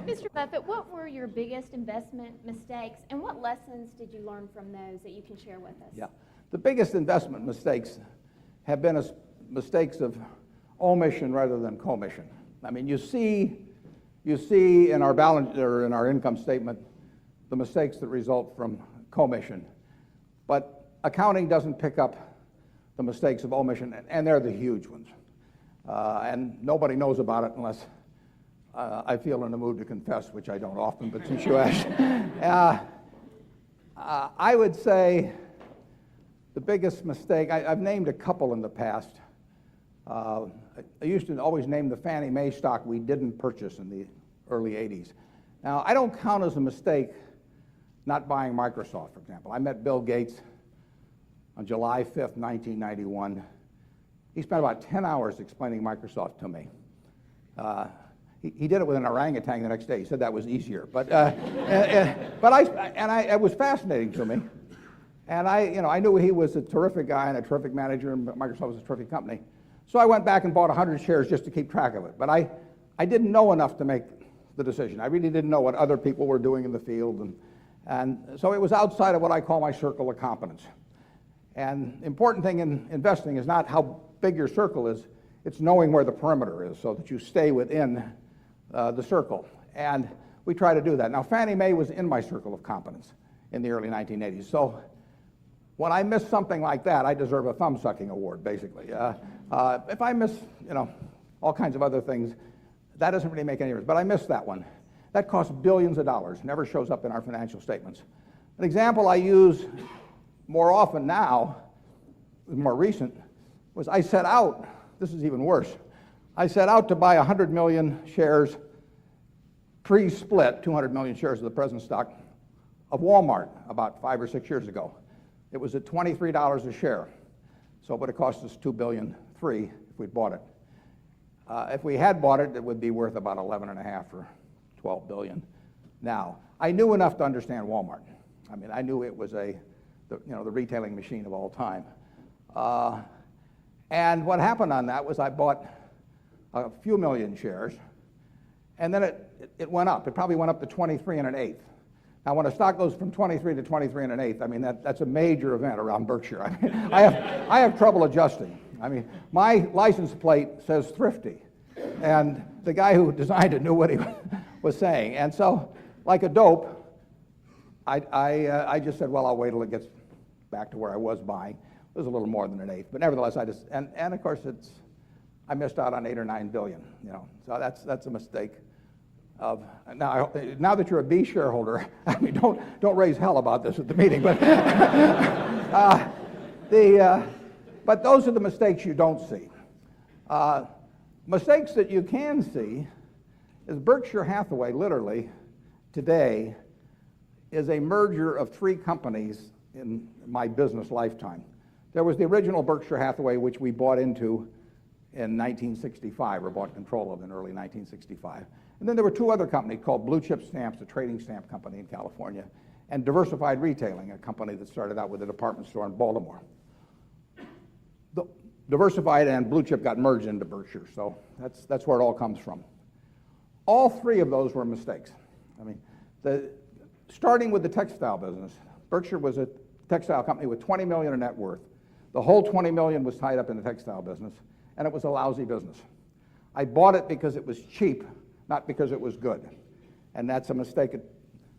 Mr. Buffett, what were your biggest investment mistakes, and what lessons did you learn from those that you can share with us? Yeah. The biggest investment mistakes have been mistakes of omission rather than commission. I mean, you see in our balance or in our income statement the mistakes that result from commission, but accounting doesn't pick up the mistakes of omission, and they're the huge ones. And nobody knows about it unless I feel in the mood to confess, which I don't often, but since you asked. I would say the biggest mistake, I've named a couple in the past. I used to always name the Fannie Mae stock we didn't purchase in the early 80s. Now, I don't count as a mistake not buying Microsoft, for example. I met Bill Gates on July 5th, 1991. He spent about 10 hours explaining Microsoft to me. He did it with an orangutan the next day. He said that was easier. But it was fascinating to me. And I knew he was a terrific guy and a terrific manager, and Microsoft was a terrific company. So I went back and bought 100 shares just to keep track of it. But I didn't know enough to make the decision. I really didn't know what other people were doing in the field. And so it was outside of what I call my circle of competence. And the important thing in investing is not how big your circle is, it's knowing where the perimeter is so that you stay within the circle. And we try to do that. Now, Fannie Mae was in my circle of competence in the early 1980s. So when I miss something like that, I deserve a thumb-sucking award, basically. If I miss, all kinds of other things, that doesn't really make any difference. But I missed that one. That costs billions of dollars, never shows up in our financial statements. An example I use more often now, more recent, was I set out, this is even worse, I set out to buy 100 million shares pre-split, 200 million shares of the present stock of Walmart about 5 or 6 years ago. It was at $23 a share, so it would have cost us $2.3 billion if we'd bought it. If we had bought it, it would be worth about 11.5 or 12 billion. Now, I knew enough to understand Walmart. I mean, I knew it was the retailing machine of all time. And what happened on that was I bought a few million shares, and then it went up. It probably went up to 23 1/8. Now, when a stock goes from 23 to 23 1/8, I mean, that's a major event around Berkshire. I mean, I have trouble adjusting. I mean, my license plate says thrifty, and the guy who designed it knew what he was saying. And so, like a dope, I just said, well, I'll wait till it gets back to where I was buying. It was a little more than 1/8, but nevertheless, and of course, I missed out on 8 or 9 billion. So that's a mistake. Now that you're a B shareholder, I mean, don't raise hell about this at the meeting, but but those are the mistakes you don't see. Mistakes that you can see is Berkshire Hathaway, literally, today, is a merger of 3 companies in my business lifetime. There was the original Berkshire Hathaway, which we bought into in 1965, or bought control of in early 1965. And then there were 2 other companies called Blue Chip Stamps, a trading stamp company in California, and Diversified Retailing, a company that started out with a department store in Baltimore. The Diversified and Blue Chip got merged into Berkshire, so that's where it all comes from. All 3 of those were mistakes. I mean, starting with the textile business, Berkshire was a textile company with $20 million in net worth. The whole $20 million was tied up in the textile business, and it was a lousy business. I bought it because it was cheap, not because it was good. And that's a mistake. It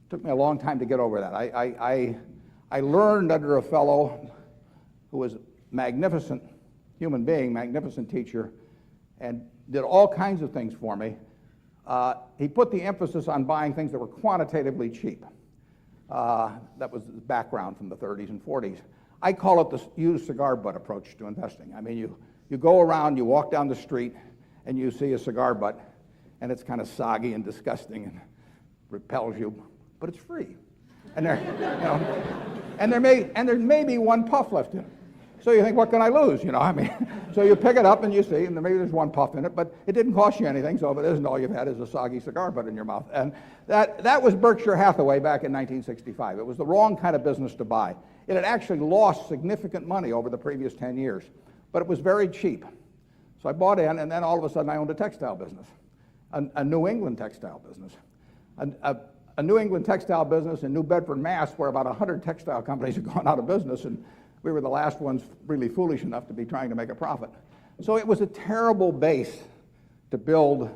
took me a long time to get over that. I learned under a fellow who was a magnificent human being, magnificent teacher, and did all kinds of things for me. He put the emphasis on buying things that were quantitatively cheap. That was the background from the 30s and 40s. I call it the used cigar butt approach to investing. I mean, you go around, you walk down the street, and you see a cigar butt, and it's kind of soggy and disgusting and repels you, but it's free. And there may be 1 puff left in it. So you think, what can I lose? I mean, so you pick it up and you see, and maybe there's 1 puff in it, but it didn't cost you anything. So if it isn't, all you've had is a soggy cigar butt in your mouth. And that was Berkshire Hathaway back in 1965. It was the wrong kind of business to buy. It had actually lost significant money over the previous 10 years, but it was very cheap. So I bought in, and then all of a sudden I owned a textile business, a New England textile business. a New England textile business in New Bedford, Mass, where about 100 textile companies had gone out of business, and we were the last ones really foolish enough to be trying to make a profit. So it was a terrible base to build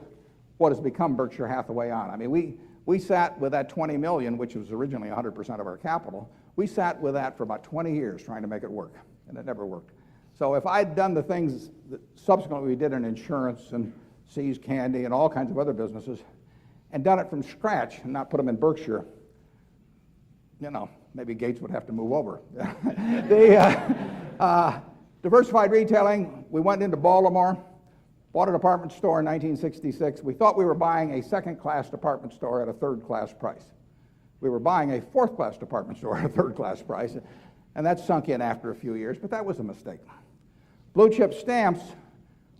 what has become Berkshire Hathaway on. I mean, we sat with that 20 million, which was originally 100% of our capital. We sat with that for about 20 years trying to make it work, and it never worked. So if I'd done the things that subsequently we did in insurance and See's Candy and all kinds of other businesses, and done it from scratch and not put them in Berkshire, maybe Gates would have to move over. Diversified retailing, we went into Baltimore, bought a department store in 1966. We thought we were buying a second-class department store at a third-class price. We were buying a fourth-class department store at a third-class price, and that sunk in after a few years, but that was a mistake. Blue Chip Stamps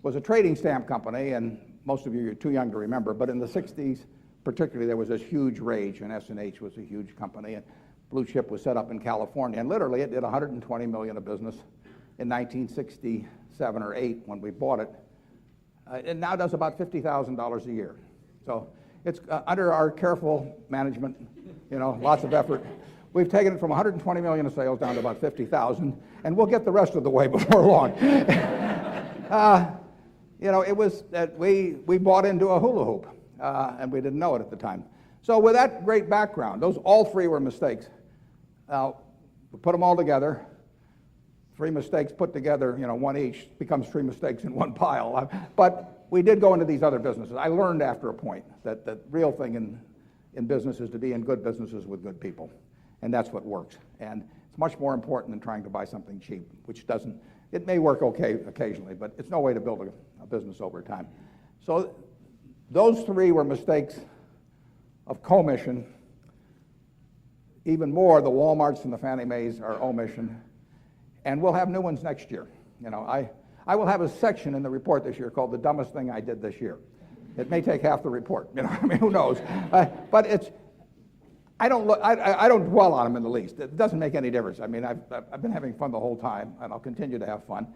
was a trading stamp company, and most of you are too young to remember, but in the 60s, particularly, there was this huge rage, and S&H was a huge company, and Blue Chip was set up in California, and literally it did 120 million of business in 1967 or 8 when we bought it. It now does about $50,000 a year. So it's under our careful management, lots of effort. We've taken it from 120 million of sales down to about 50,000, and we'll get the rest of the way before long. It was that we bought into a hula hoop, and we didn't know it at the time. So with that great background, all three were mistakes. We put them all together. 3 mistakes put together, one each, becomes 3 mistakes in one pile. But we did go into these other businesses. I learned after a point that the real thing in business is to be in good businesses with good people. And that's what works. And it's much more important than trying to buy something cheap, which doesn't, it may work okay occasionally, but it's no way to build a business over time. So those 3 were mistakes of commission. Even more, the Walmarts and the Fannie Mae's are omission. And we'll have new ones next year. I will have a section in the report this year called "The Dumbest Thing I Did This Year." It may take half the report. Who knows? But I don't dwell on them in the least. It doesn't make any difference. I mean, I've been having fun the whole time, and I'll continue to have fun.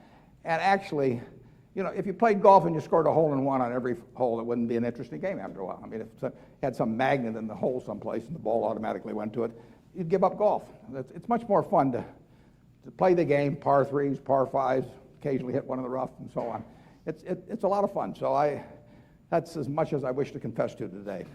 And actually, if you played golf and you scored a hole-in-one on every hole, it wouldn't be an interesting game after a while. I mean, if it had some magnet in the hole someplace and the ball automatically went to it, you'd give up golf. It's much more fun to play the game, par 3s, par 5s, occasionally hit one in the rough, and so on. It's a lot of fun. So that's as much as I wish to confess to today.